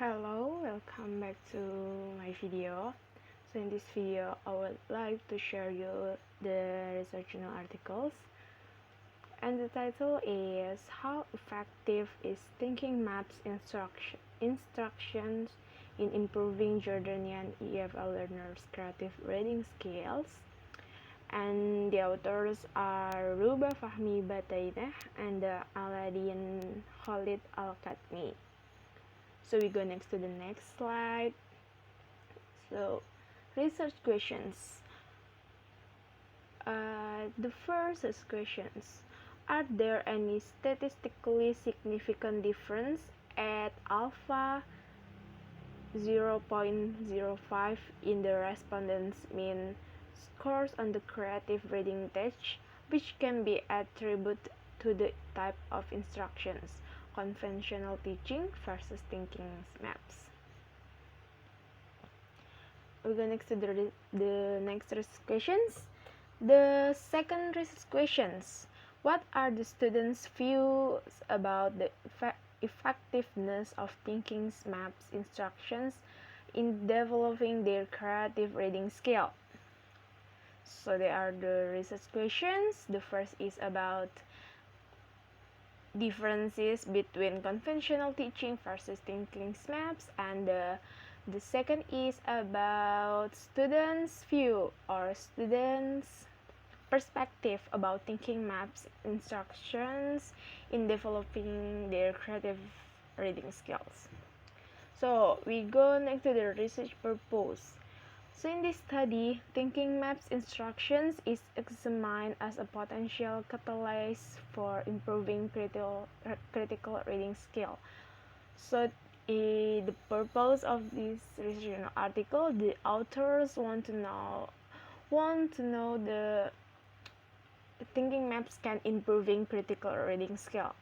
Hello, welcome back to my video. So in this video, I would like to share you the research journal articles, and the title is How Effective is Thinking Maps Instructions in Improving Jordanian EFL Learners' Creative Reading Skills. And the authors are Ruba Fahmi Bataineh and Aladin Khalid Al-Khatmi. So we go next to the next slide. So research questions. The first is questions. Are there any statistically significant difference at alpha 0.05 in the respondents' mean scores on the creative reading test, which can be attributed to the type of instructions, conventional teaching versus thinking maps? We go next to the next research questions. The second research questions. What are the students' views about the effectiveness of thinking maps instructions in developing their creative reading skill? So there are the research questions. The first is about differences between conventional teaching versus thinking maps, and the second is about students' view or students' perspective about thinking maps instructions in developing their creative reading skills. So we go next to the research purpose. So in this study, thinking maps instructions is examined as a potential catalyst for improving critical reading skill. So the purpose of this research article, the authors want to know the thinking maps can improving critical reading skill.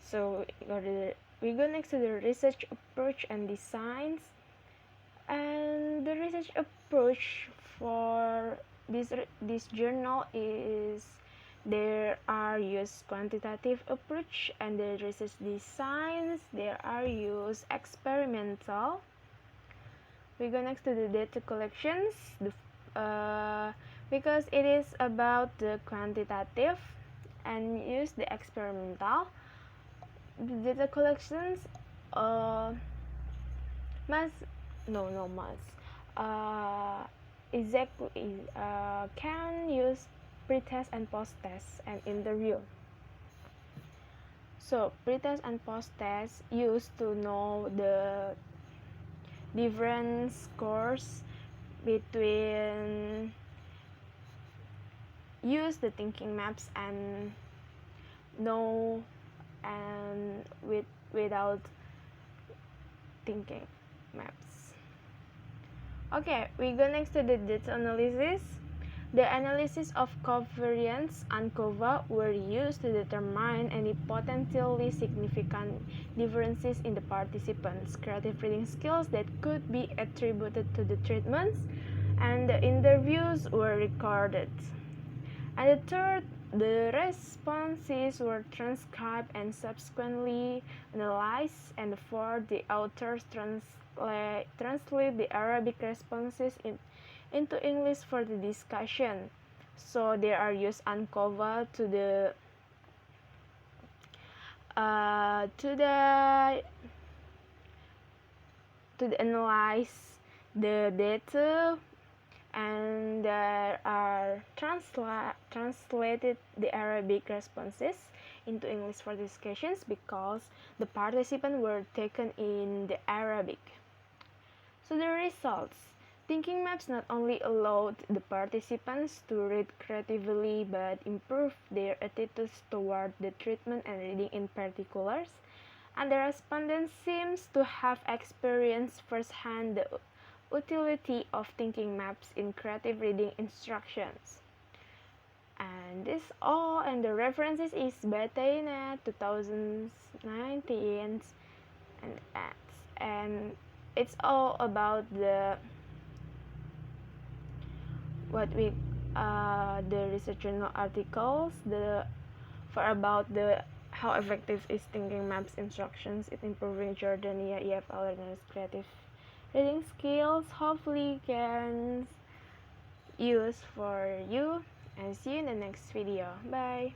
So we go next to the research approach and designs. And the research approach for this journal is there are used quantitative approach, and the research designs there are used experimental. We go next to the data collections. Because it is about the quantitative and use the experimental, the data collections can use pre-test and post-test and interview. So pre-test and post-test used to know the different scores between use the thinking maps and know and without thinking maps. Okay, we go next to the data analysis. The analysis of covariance ANCOVA were used to determine any potentially significant differences in the participants' creative reading skills that could be attributed to the treatments, and the interviews were recorded. And the third, the responses were transcribed and subsequently analyzed, and the fourth, the authors translate the Arabic responses into English for the discussion. So they are used ANCOVA to analyze the data, and there are translated the Arabic responses into English for discussions because the participants were taken in the Arabic. So the results. Thinking maps not only allowed the participants to read creatively but improved their attitudes toward the treatment and reading in particulars, and the respondents seems to have experienced firsthand the utility of thinking maps in creative reading instructions. And this all, and the references is Bataineh 2019 and it's all about the research journal articles about the how effective is Thinking Maps instructions in improving Jordania EFL learners' creative reading skills. Hopefully can use for you, and see you in the next video. Bye.